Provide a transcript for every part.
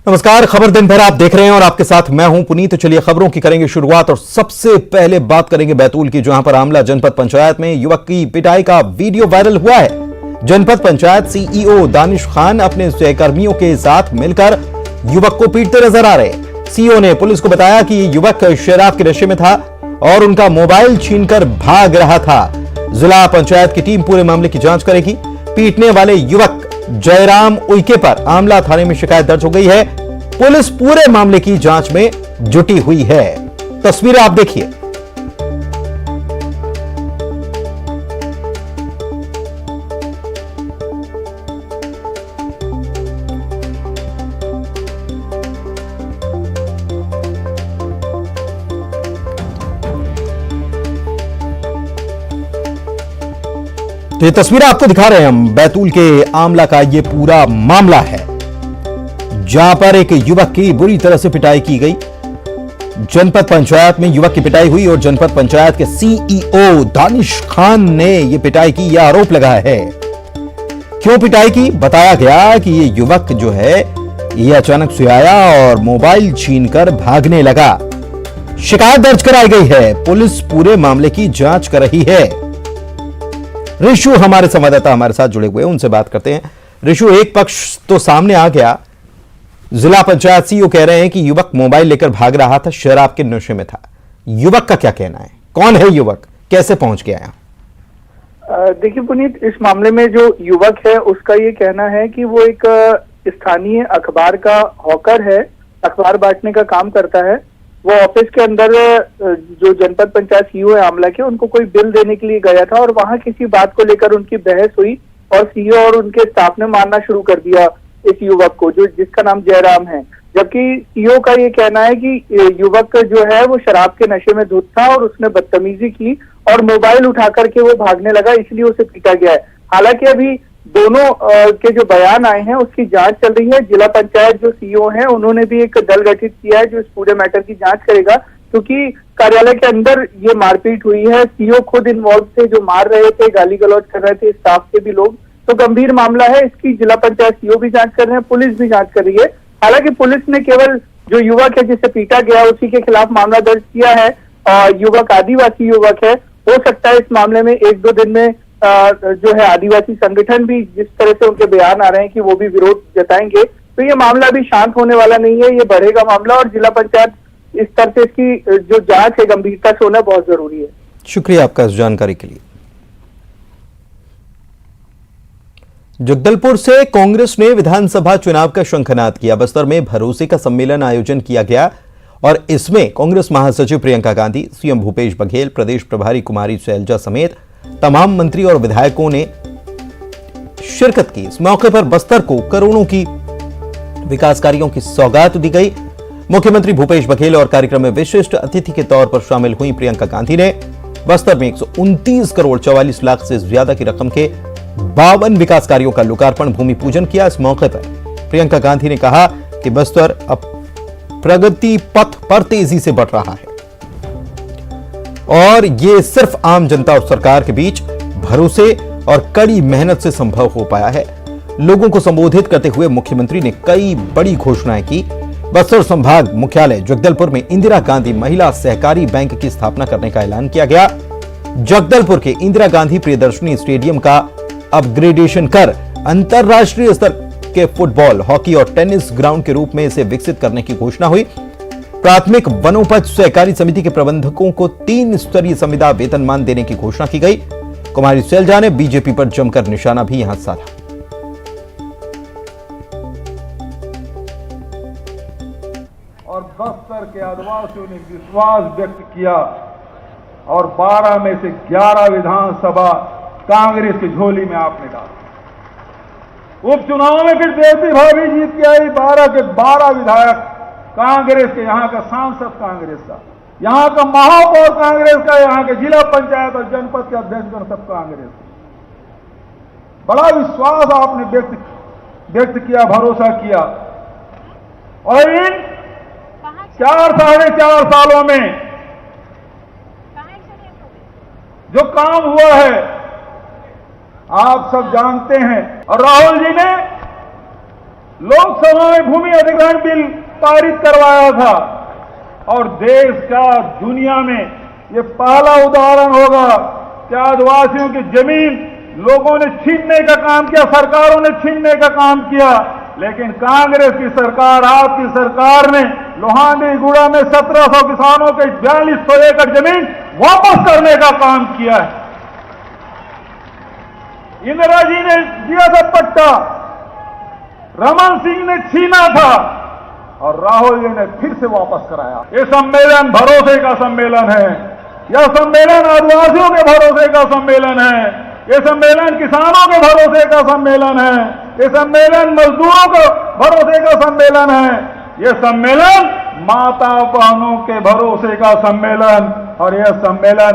नमस्कार, खबर दिन भर आप देख रहे हैं और आपके साथ मैं हूं पुनीत। तो चलिए खबरों की करेंगे शुरुआत और सबसे पहले बात करेंगे बैतूल की, जहां पर आमला जनपद पंचायत में युवक की पिटाई का वीडियो वायरल हुआ है। जनपद पंचायत सीईओ दानिश खान अपने सहकर्मियों के साथ मिलकर युवक को पीटते नजर आ रहे। सीईओ ने पुलिस को बताया कि युवक शराब के नशे में था और उनका मोबाइल छीनकर भाग रहा था। जिला पंचायत की टीम पूरे मामले की जांच करेगी। पीटने वाले युवक जयराम उइके पर आमला थाने में शिकायत दर्ज हो गई है। पुलिस पूरे मामले की जांच में जुटी हुई है। तस्वीरें आप देखिए। तो ये तस्वीरें आपको दिखा रहे हैं हम। बैतूल के आमला का ये पूरा मामला है, जहां पर एक युवक की बुरी तरह से पिटाई की गई। जनपद पंचायत में युवक की पिटाई हुई और जनपद पंचायत के सीईओ दानिश खान ने यह पिटाई की, यह आरोप लगाया है। क्यों पिटाई की? बताया गया कि यह युवक जो है यह अचानक से आया और मोबाइल छीनकर भागने लगा। शिकायत दर्ज कराई गई है। पुलिस पूरे मामले की जांच कर रही है। ऋषु हमारे संवाददाता हमारे साथ जुड़े हुए हैं, उनसे बात करते हैं। ऋषु, एक पक्ष तो सामने आ गया, जिला पंचायत सीईओ कह रहे हैं कि युवक मोबाइल लेकर भाग रहा था, शराब के नशे में था। युवक का क्या कहना है? कौन है युवक, कैसे पहुंच गया यहां? देखिए पुनीत, इस मामले में जो युवक है उसका ये कहना है कि वो एक स्थानीय अखबार का हॉकर है, अखबार बांटने का काम करता है। वो ऑफिस के अंदर जो जनपद पंचायत सीईओ है आमला के, उनको कोई बिल देने के लिए गया था और वहां किसी बात को लेकर उनकी बहस हुई और सीईओ और उनके स्टाफ ने मारना शुरू कर दिया इस युवक को, जो जिसका नाम जयराम है। जबकि सीईओ का ये कहना है कि युवक जो है वो शराब के नशे में धुत था और उसने बदतमीजी की और मोबाइल उठा करके वो भागने लगा, इसलिए उसे पीटा गया है। हालांकि अभी दोनों के जो बयान आए हैं उसकी जांच चल रही है। जिला पंचायत जो सीईओ है उन्होंने भी एक दल गठित किया है जो इस पूरे मैटर की जांच करेगा, क्योंकि कार्यालय के अंदर ये मारपीट हुई है। सीईओ खुद इन्वॉल्व थे, जो मार रहे थे, गाली गलौज कर रहे थे, स्टाफ के भी लोग। तो गंभीर मामला है, इसकी जिला पंचायत सीईओ भी जांच कर रहे हैं, पुलिस भी जांच कर रही है। हालांकि पुलिस ने केवल जो युवक है जिसे पीटा गया उसी के खिलाफ मामला दर्ज किया है। युवक आदिवासी युवक है। हो सकता है इस मामले में एक दो दिन में जो है आदिवासी संगठन भी, जिस तरह से उनके बयान आ रहे हैं कि वो भी विरोध जताएंगे, तो ये मामला भी शांत होने वाला नहीं है, ये बढ़ेगा मामला। और जिला पंचायत इस तरह से इसकी जो जांच है गंभीरता से होना बहुत जरूरी है। शुक्रिया आपका इस जानकारी के लिए। जगदलपुर से कांग्रेस ने विधानसभा चुनाव का शंखनाद किया। बस्तर में भरोसे का सम्मेलन आयोजन किया गया और इसमें कांग्रेस महासचिव प्रियंका गांधी, सीएम भूपेश बघेल, प्रदेश प्रभारी कुमारी शैलजा समेत तमाम मंत्री और विधायकों ने शिरकत की। इस मौके पर बस्तर को करोड़ों की विकास कार्यों की सौगात दी गई। मुख्यमंत्री भूपेश बघेल और कार्यक्रम में विशिष्ट अतिथि के तौर पर शामिल हुई प्रियंका गांधी ने बस्तर में 129 करोड़ 44 लाख से ज्यादा की रकम के 52 विकास कार्यों का लोकार्पण, भूमि पूजन किया। इस मौके पर प्रियंका गांधी ने कहा कि बस्तर अब प्रगति पथ पर तेजी से बढ़ रहा है और ये सिर्फ आम जनता और सरकार के बीच भरोसे और कड़ी मेहनत से संभव हो पाया है। लोगों को संबोधित करते हुए मुख्यमंत्री ने कई बड़ी घोषणाएं की। बस्तर संभाग मुख्यालय जगदलपुर में इंदिरा गांधी महिला सहकारी बैंक की स्थापना करने का ऐलान किया गया। जगदलपुर के इंदिरा गांधी प्रियदर्शनी स्टेडियम का अपग्रेडेशन कर अंतरराष्ट्रीय स्तर के फुटबॉल, हॉकी और टेनिस ग्राउंड के रूप में इसे विकसित करने की घोषणा हुई। प्राथमिक वनोपज सहकारी समिति के प्रबंधकों को 3 स्तरीय संविदा वेतनमान देने की घोषणा की गई। कुमारी शैलजा ने बीजेपी पर जमकर निशाना भी यहां साधा। और बस्तर के आदिवासियों ने विश्वास व्यक्त किया और 12 में से 11 विधानसभा कांग्रेस की झोली में आपने डाला। उपचुनाव में फिर देवी भाभी जीत के आई। 12 के 12 विधायक कांग्रेस के, यहाँ का सांसद कांग्रेस का, यहाँ का महापौर कांग्रेस का, यहाँ के जिला पंचायत और जनपद के अध्यक्षगण सब कांग्रेस के। बड़ा विश्वास आपने व्यक्त किया, भरोसा किया और इन 4 साढ़े 4 सालों में जो काम हुआ है आप सब जानते हैं। और राहुल जी ने लोकसभा में भूमि अधिग्रहण बिल पारित करवाया था और देश का दुनिया में ये पहला उदाहरण होगा कि आदिवासियों की जमीन लोगों ने छीनने का काम किया, सरकारों ने छीनने का काम किया, लेकिन कांग्रेस की सरकार, आपकी सरकार ने लोहांडी गुड़ा में 1700 किसानों के 4200 एकड़ जमीन वापस करने का काम किया है। इंदिरा जी ने दिया था पट्टा, रमन सिंह ने छीना था और राहुल जी ने फिर से वापस कराया। ये सम्मेलन भरोसे का सम्मेलन है, यह सम्मेलन आदिवासियों के भरोसे का सम्मेलन है, ये सम्मेलन किसानों के भरोसे का सम्मेलन है, ये सम्मेलन मजदूरों के भरोसे का सम्मेलन है, ये सम्मेलन माता बहनों के भरोसे का सम्मेलन, और यह सम्मेलन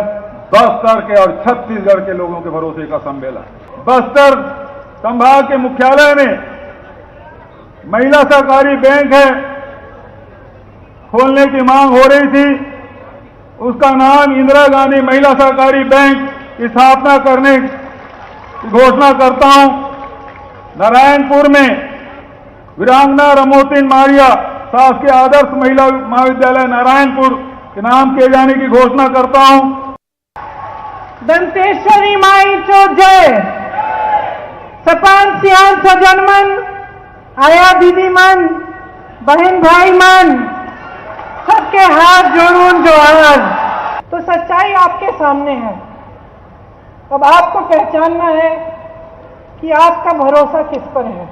बस्तर के और छत्तीसगढ़ के लोगों के भरोसे का सम्मेलन। बस्तर संभाग के मुख्यालय में महिला सहकारी बैंक है, खोलने की मांग हो रही थी। उसका नाम इंदिरा गांधी महिला सहकारी बैंक की स्थापना करने की घोषणा करता हूं। नारायणपुर में वीरांगना रमोतिन मारिया शासकीय आदर्श महिला महाविद्यालय नारायणपुर के नाम किए जाने की घोषणा करता हूं। दंतेश्वरी माई चो जय, सपान सियान सजन मन, आया दीदी मन, बहन भाई मन, सबके हाथ जोड़ूं जोहार। तो सच्चाई आपके सामने है। अब आपको पहचानना है कि आपका भरोसा किस पर है।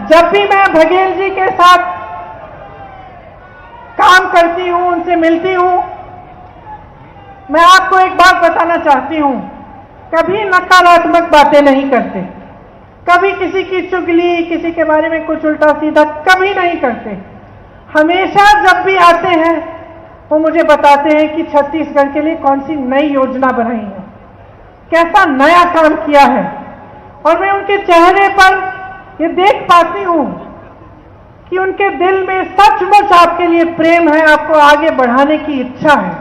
जब भी मैं बघेल जी के साथ काम करती हूं, उनसे मिलती हूं, मैं आपको एक बात बताना चाहती हूं, कभी नकारात्मक बातें नहीं करते, कभी किसी की चुगली, किसी के बारे में कुछ उल्टा सीधा कभी नहीं करते। हमेशा जब भी आते हैं वो मुझे बताते हैं कि छत्तीसगढ़ के लिए कौन सी नई योजना बनाई है, कैसा नया काम किया है, और मैं उनके चेहरे पर ये देख पाती हूं कि उनके दिल में सचमुच आपके लिए प्रेम है, आपको आगे बढ़ाने की इच्छा है।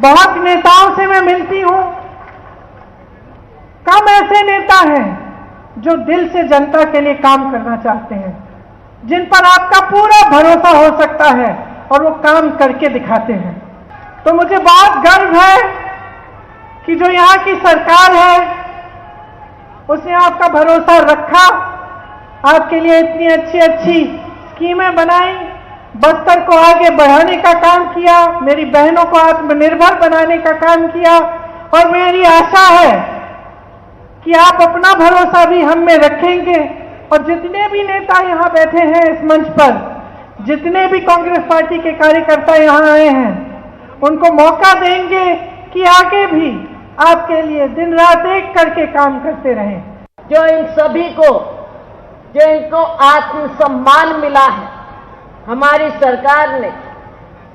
बहुत नेताओं से मैं मिलती हूं, कम ऐसे नेता हैं जो दिल से जनता के लिए काम करना चाहते हैं, जिन पर आपका पूरा भरोसा हो सकता है और वो काम करके दिखाते हैं। तो मुझे बहुत गर्व है कि जो यहाँ की सरकार है उसने आपका भरोसा रखा, आपके लिए इतनी अच्छी अच्छी स्कीमें बनाई, बस्तर को आगे बढ़ाने का काम किया, मेरी बहनों को आत्मनिर्भर बनाने का काम किया, और मेरी आशा है कि आप अपना भरोसा भी हम में रखेंगे। और जितने भी नेता यहाँ बैठे हैं इस मंच पर, जितने भी कांग्रेस पार्टी के कार्यकर्ता यहाँ आए हैं, उनको मौका देंगे कि आगे भी आपके लिए दिन रात एक करके काम करते रहें। जो इन सभी को, जो इनको आत्मसम्मान मिला है, हमारी सरकार ने,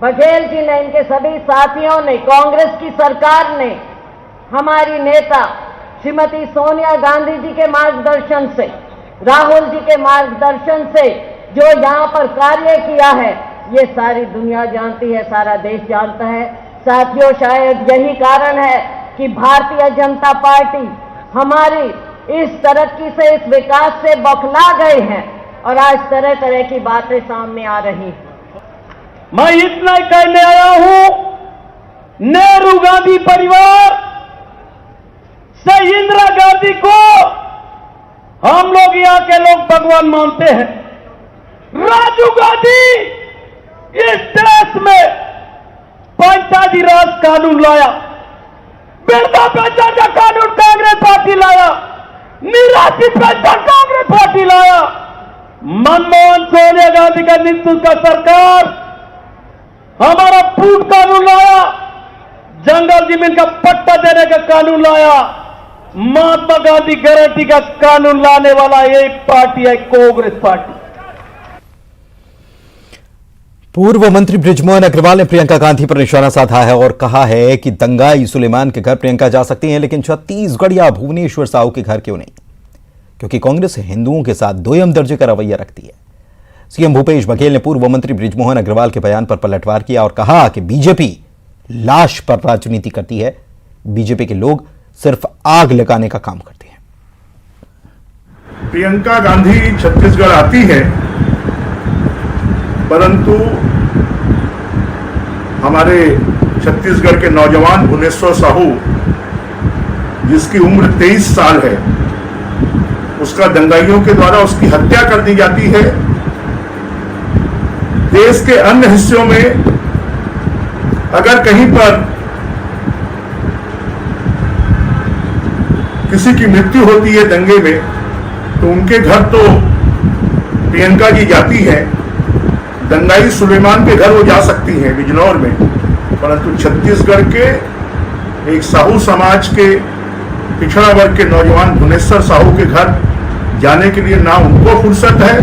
बघेल जी ने, इनके सभी साथियों ने, कांग्रेस की सरकार ने, हमारी नेता श्रीमती सोनिया गांधी जी के मार्गदर्शन से, राहुल जी के मार्गदर्शन से जो यहाँ पर कार्य किया है, ये सारी दुनिया जानती है, सारा देश जानता है। साथियों, शायद यही कारण है कि भारतीय जनता पार्टी हमारी इस तरक्की से, इस विकास से बौखला गए हैं और आज तरह तरह की बातें सामने आ रही हैं। मैं इतना कहने आया हूं, नेहरू गांधी परिवार से इंदिरा गांधी को हम लोग यहाँ के लोग भगवान मानते हैं। राजीव गांधी इस देश में पंचायती राज कानून लाया, वृद्धा पेंशन का कानून कांग्रेस पार्टी लाया, निराश्रित पेंशन कांग्रेस पार्टी लाया, मनमोहन सोनिया गांधी का नेतृत्व का सरकार हमारा फूड कानून लाया, जंगल जमीन का पट्टा देने का कानून लाया, महात्मा गांधी गारंटी का कानून लाने वाला एक पार्टी है कांग्रेस पार्टी। पूर्व मंत्री बृजमोहन अग्रवाल ने प्रियंका गांधी पर निशाना साधा है और कहा है कि दंगाई सुलेमान के घर प्रियंका जा सकती हैं, लेकिन छत्तीसगढ़ या भुवनेश्वर साहू के घर क्यों नहीं, क्योंकि कांग्रेस हिंदुओं के साथ दोयम दर्जे का रवैया रखती है। सीएम भूपेश बघेल ने पूर्व मंत्री बृजमोहन अग्रवाल के बयान पर पलटवार किया और कहा कि बीजेपी लाश पर राजनीति करती है, बीजेपी के लोग सिर्फ आग लगाने का काम करते हैं। प्रियंका गांधी छत्तीसगढ़ आती है, परंतु हमारे छत्तीसगढ़ के नौजवान भुवनेश्वर साहू, जिसकी उम्र 23 साल है, उसका दंगाइयों के द्वारा उसकी हत्या कर दी जाती है। देश के अन्य हिस्सों में अगर कहीं पर किसी की मृत्यु होती है दंगे में, तो उनके घर तो प्रियंका जी जाती है, दंगाई सुलेमान के घर वो जा सकती हैं बिजनौर में, परंतु छत्तीसगढ़ के एक साहू समाज के पिछड़ा वर्ग के नौजवान भुवनेश्वर साहू के घर जाने के लिए ना उनको फुर्सत है,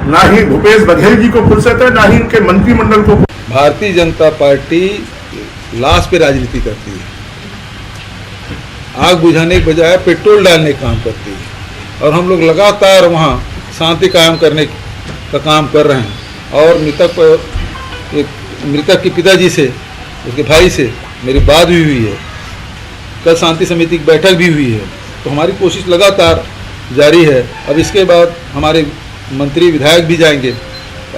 ना ही भूपेश बघेल जी को फुर्सत है, ना ही उनके मंत्रिमंडल को। भारतीय जनता पार्टी लाश पे राजनीति करती है, आग बुझाने के बजाय पेट्रोल डालने का काम करती है, और हम लोग लगातार वहाँ शांति कायम करने का काम कर रहे हैं। और मृतक के पिताजी से, उसके भाई से मेरी बात भी हुई है, कल शांति समिति की बैठक भी हुई है, तो हमारी कोशिश लगातार जारी है। अब इसके बाद हमारे मंत्री विधायक भी जाएंगे।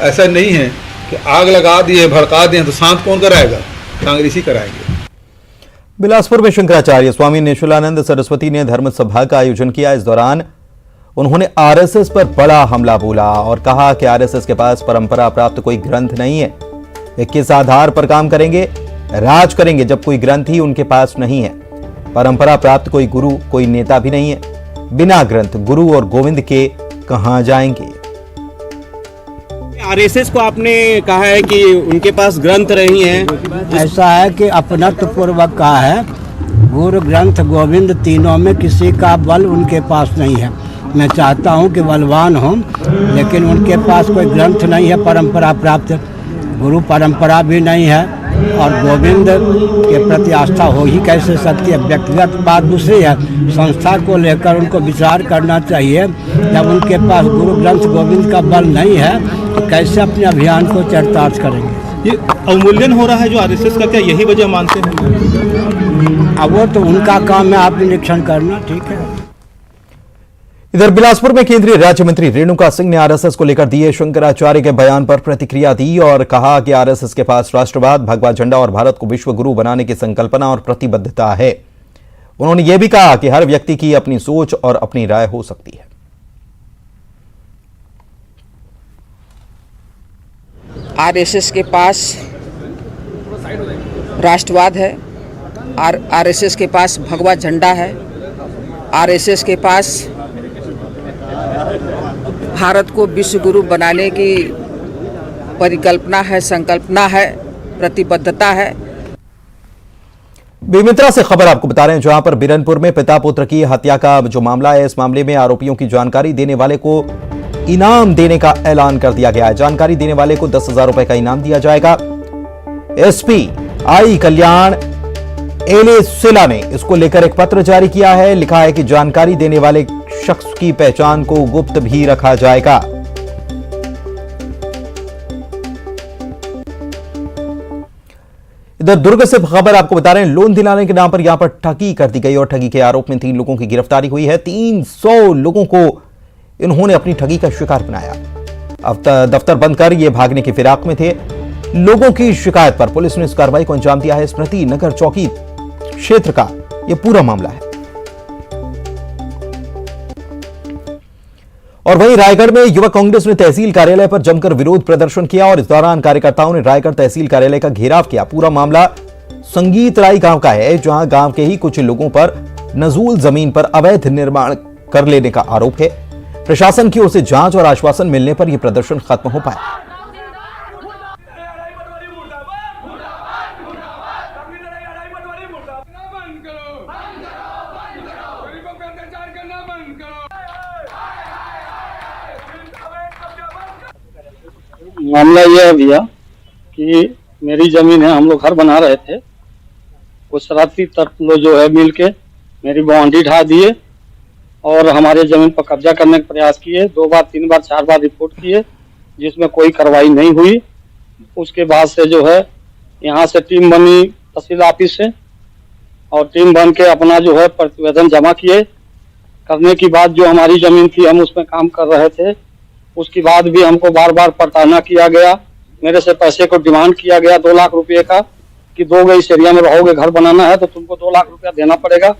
ऐसा नहीं है कि आग लगा दिए, भड़का दिए तो शांत कौन कराएगा, कांग्रेस ही कराएंगे। बिलासपुर में शंकराचार्य स्वामी निशुलानंद सरस्वती ने धर्म सभा का आयोजन किया। इस दौरान उन्होंने आरएसएस पर बड़ा हमला बोला और कहा कि आरएसएस के पास परंपरा प्राप्त कोई ग्रंथ नहीं है, वे किस आधार पर काम करेंगे, राज करेंगे जब कोई ग्रंथ ही उनके पास नहीं है। परंपरा प्राप्त कोई गुरु, कोई नेता भी नहीं है, बिना ग्रंथ गुरु और गोविंद के कहां जाएंगे। आरएसएस को आपने कहा है कि उनके पास ग्रंथ नहीं है। ऐसा है कि अपनत्व पूर्वक कहा है, गुरु ग्रंथ गोविंद तीनों में किसी का बल उनके पास नहीं है। मैं चाहता हूं कि बलवान हों, लेकिन उनके पास कोई ग्रंथ नहीं है परंपरा प्राप्त, गुरु परंपरा भी नहीं है, और गोविंद के प्रति आस्था हो ही कैसे सकती है। व्यक्तिगत बात दूसरी है, संस्था को लेकर उनको विचार करना चाहिए। जब उनके पास गुरु ग्रंथ गोविंद का बल नहीं है तो कैसे अपने अभियान को चरितार्थ करेंगे। ये अवमूल्यन हो रहा है जो आरएसएस का, क्या यही वजह मानते हैं? अब वो तो उनका काम है, आप निरीक्षण करना, ठीक है। इधर बिलासपुर में केंद्रीय राज्य मंत्री रेणुका सिंह ने आरएसएस को लेकर दिए शंकराचार्य के बयान पर प्रतिक्रिया दी और कहा कि आरएसएस के पास राष्ट्रवाद, भगवा झंडा और भारत को विश्व गुरु बनाने की संकल्पना और प्रतिबद्धता है। उन्होंने यह भी कहा कि हर व्यक्ति की अपनी सोच और अपनी राय हो सकती है। आरएसएस के पास राष्ट्रवाद है, आरएसएस के पास भगवा झंडा है, आरएसएस के पास भारत को विश्व गुरु बनाने की परिकल्पना है, संकल्पना है, प्रतिबद्धता है। बेमित्रा से खबर आपको बता रहे हैं, जहां पर बिरनपुर में पिता पुत्र की हत्या का जो मामला है, इस मामले में आरोपियों की जानकारी देने वाले को इनाम देने का ऐलान कर दिया गया है। जानकारी देने वाले को 10,000 रुपए का इनाम दिया जाएगा। एसपी आई कल्याण एले सिला ने इसको लेकर एक पत्र जारी किया है। लिखा है कि जानकारी देने वाले शख्स की पहचान को गुप्त भी रखा जाएगा। इधर दुर्ग से खबर आपको बता रहे हैं, लोन दिलाने के नाम पर यहां पर ठगी कर दी गई और ठगी के आरोप में 3 लोगों की गिरफ्तारी हुई है। 300 लोगों को इन्होंने अपनी ठगी का शिकार बनाया। अब दफ्तर बंद कर ये भागने की फिराक में थे। लोगों की शिकायत पर पुलिस ने इस कार्रवाई को अंजाम दिया है। स्मृति नगर चौकी क्षेत्र का यह पूरा मामला है। और वहीं रायगढ़ में युवक कांग्रेस ने तहसील कार्यालय पर जमकर विरोध प्रदर्शन किया और इस दौरान कार्यकर्ताओं ने रायगढ़ तहसील कार्यालय का घेराव किया। पूरा मामला संगीत राई गांव का है, जहां गांव के ही कुछ लोगों पर नजूल जमीन पर अवैध निर्माण कर लेने का आरोप है। प्रशासन की ओर से जांच और आश्वासन मिलने पर यह प्रदर्शन खत्म हो पाया। मामला यह है भैया कि मेरी जमीन है, हम लोग घर बना रहे थे, कुछ शरारती तत्व लोग जो है मिल के मेरी बाउंड्री ढा दिए और हमारे जमीन पर कब्जा करने का प्रयास किए। 2 बार 3 बार 4 बार रिपोर्ट किए, जिसमें कोई कार्रवाई नहीं हुई। उसके बाद से जो है यहाँ से टीम बनी तहसील ऑफिस से, और टीम बन के अपना जो है प्रतिवेदन जमा किए। करने की बाद जो हमारी जमीन थी हम उसमें काम कर रहे थे, उसके बाद भी हमको बार बार प्रताड़ना किया गया। मेरे से पैसे को डिमांड किया गया 2 लाख रुपए का कि 2 गज इस एरिया में रहोगे, घर बनाना है तो तुमको 2 लाख रुपया देना पड़ेगा।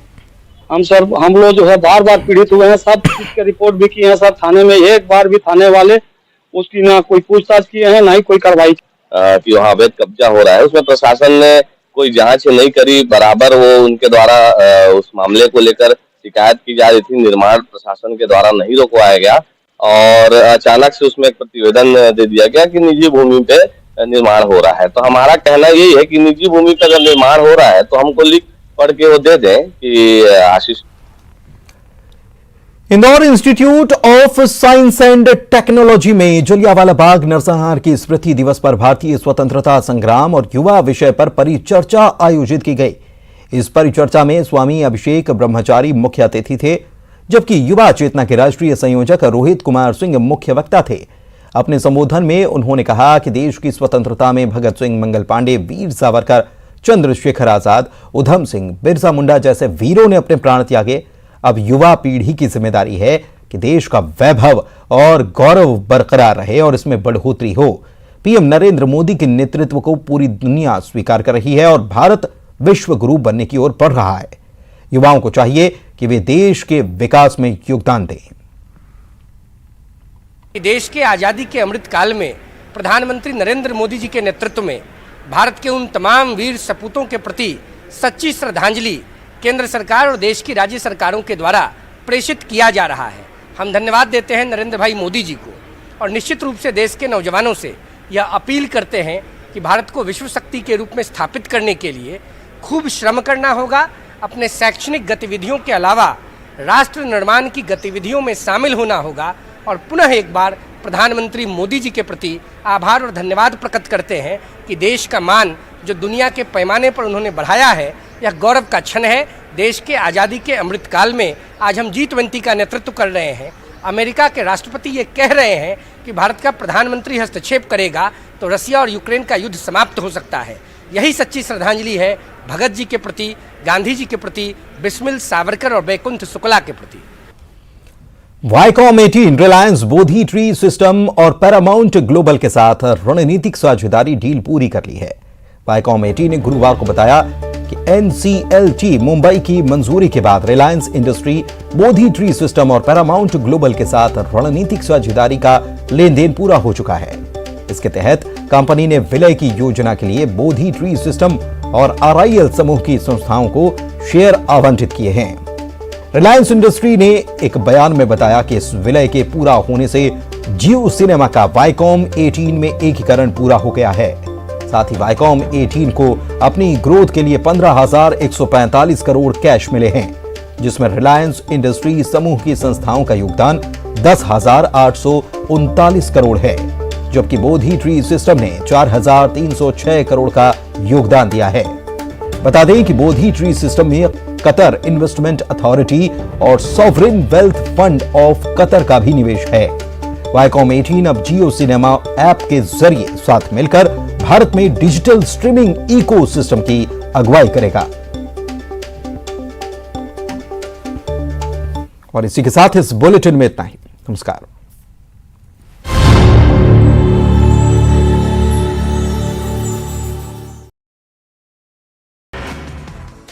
हम लोग जो है बार बार पीड़ित हुए हैं, सब चीज की रिपोर्ट भी की है सर थाने में। एक बार भी थाने वाले उसकी ना कोई पूछताछ किए हैं, ना ही कोई कार्रवाई कि वहाँ अवैध कब्जा हो रहा है, उसमें प्रशासन ने कोई जांच नहीं करी। बराबर वो उनके द्वारा उस मामले को लेकर शिकायत की जा रही थी, निर्माण प्रशासन के द्वारा नहीं रोकवाया गया और अचानक से उसमें एक प्रतिवेदन दे दिया गया कि निजी भूमि पे निर्माण हो रहा है। तो हमारा कहना यही है कि निजी भूमि पर अगर निर्माण हो रहा है तो हमको लिख पढ़ के वो दे दें कि Ashish. Indore institute of science and technology में जलियांवाला बाग नरसंहार की स्मृति दिवस पर भारतीय स्वतंत्रता संग्राम और युवा विषय पर परिचर्चा आयोजित की गई। इस परिचर्चा में स्वामी अभिषेक ब्रह्मचारी मुख्य अतिथि थे, जबकि युवा चेतना के राष्ट्रीय संयोजक रोहित कुमार सिंह मुख्य वक्ता थे। अपने संबोधन में उन्होंने कहा कि देश की स्वतंत्रता में भगत सिंह, मंगल पांडे, वीर सावरकर, चंद्रशेखर आजाद, उधम सिंह, बिरसा मुंडा जैसे वीरों ने अपने प्राण त्यागे। अब युवा पीढ़ी की जिम्मेदारी है कि देश का वैभव और गौरव बरकरार रहे और इसमें बढ़ोतरी हो। पीएम नरेंद्र मोदी के नेतृत्व को पूरी दुनिया स्वीकार कर रही है और भारत विश्व गुरु बनने की ओर बढ़ रहा है। युवाओं को चाहिए कि वे देश के विकास में योगदान दें। देश के आज़ादी के अमृत काल में प्रधानमंत्री नरेंद्र मोदी जी के नेतृत्व में भारत के उन तमाम वीर सपूतों के प्रति सच्ची श्रद्धांजलि केंद्र सरकार और देश की राज्य सरकारों के द्वारा प्रेषित किया जा रहा है। हम धन्यवाद देते हैं नरेंद्र भाई मोदी जी को और निश्चित रूप से देश के नौजवानों से यह अपील करते हैं कि भारत को विश्व शक्ति के रूप में स्थापित करने के लिए खूब श्रम करना होगा। अपने शैक्षणिक गतिविधियों के अलावा राष्ट्र निर्माण की गतिविधियों में शामिल होना होगा और पुनः एक बार प्रधानमंत्री मोदी जी के प्रति आभार और धन्यवाद प्रकट करते हैं कि देश का मान जो दुनिया के पैमाने पर उन्होंने बढ़ाया है, यह गौरव का क्षण है। देश के आज़ादी के अमृत काल में आज हम G20 का नेतृत्व कर रहे हैं। अमेरिका के राष्ट्रपति ये कह रहे हैं कि भारत का प्रधानमंत्री हस्तक्षेप करेगा तो रसिया और यूक्रेन का युद्ध समाप्त हो सकता है। यही सच्ची श्रद्धांजलि है भगत जी के प्रति, गांधी जी के प्रति, बिस्मिल, सावरकर और बैकुंठ शुक्ला के प्रति। Viacom 18 Reliance Bodhi tree system और पैरामाउंट ग्लोबल के साथ रणनीतिक साझेदारी डील पूरी कर ली है। वाईकॉम 18 ने गुरुवार को बताया कि NCLT मुंबई की मंजूरी के बाद Reliance industry Bodhi tree system और पैरामाउंट ग्लोबल के साथ रणनीतिक साझेदारी का लेन देन पूरा हो चुका है। इसके तहत कंपनी ने विलय की योजना के लिए बोधी ट्री सिस्टम और RIL समूह की संस्थाओं को शेयर आवंटित किए हैं। रिलायंस इंडस्ट्री ने एक बयान में बताया कि इस विलय के पूरा होने से जियो सिनेमा का वाईकॉम 18 में एकीकरण पूरा हो गया है। साथ ही वाईकॉम 18 को अपनी ग्रोथ के लिए 15,145 करोड़ कैश मिले हैं, जिसमें रिलायंस इंडस्ट्री समूह की संस्थाओं का योगदान 10,839 करोड़ है, जबकि बोधी ट्री सिस्टम ने 4,306 करोड़ का योगदान दिया है। बता दें कि बोधी ट्री सिस्टम में कतर इन्वेस्टमेंट अथॉरिटी और sovereign wealth fund of Qatar का भी निवेश है। वाईकॉम 18 अब जियो सिनेमा ऐप के जरिए साथ मिलकर भारत में डिजिटल स्ट्रीमिंग इकोसिस्टम की अगुवाई करेगा। और इसी के साथ इस बुलेटिन में इतना ही। नमस्कार।